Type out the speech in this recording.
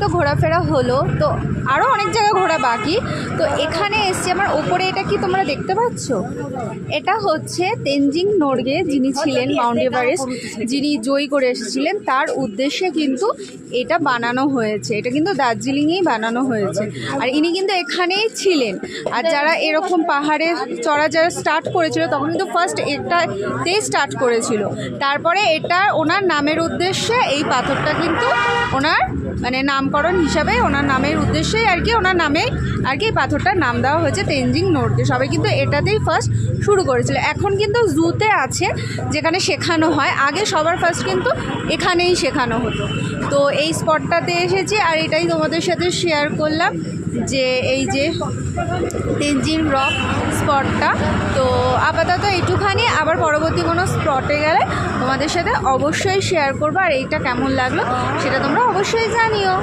তো ঘোরাফেরা হলো, তো আরও অনেক জায়গায় ঘোরা বাকি। তো এখানে এসছি আমার ওপরে, এটা কি তোমরা দেখতে পাচ্ছ? এটা হচ্ছে তেনজিং নোরগে, যিনি ছিলেন মাউন্ট এভারেস্ট, যিনি জয়ী করে এসেছিলেন, তার উদ্দেশ্যে কিন্তু এটা বানানো হয়েছে। এটা কিন্তু দার্জিলিংয়েই বানানো হয়েছে, আর ইনি কিন্তু এখানেই ছিলেন। আর যারা এরকম পাহাড়ে চড়া যারা স্টার্ট করেছিল তখন কিন্তু ফার্স্ট এটাতেই স্টার্ট করেছিল, তারপরে এটা ওনার নামের উদ্দেশ্যে এই পাথরটা কিন্তু ওনার মানে নামকরণ হিসাবে ওনার নামের উদ্দেশ্যেই আর কি ওনার নামে আর কি এই পাথরটার নাম দেওয়া হয়েছে তেনজিং নোরগে। সবাই কিন্তু এটাতেই ফার্স্ট শুরু করেছিল। এখন কিন্তু জুতে আছে যেখানে শেখানো হয়, আগে সবার ফার্স্ট কিন্তু এখানেই শেখানো হতো। তো এই স্পটটাতে এসেছি আর এটাই তোমাদের সাথে শেয়ার করলাম যে এই যে তেনজিং রক স্পটটা। তো আপাতত এইটুখানি, আবার পরবর্তী কোনো স্পটে গেলে তোমাদের সাথে অবশ্যই শেয়ার করবো। আর এইটা কেমন লাগলো সেটা তোমরা অবশ্যই জানিও।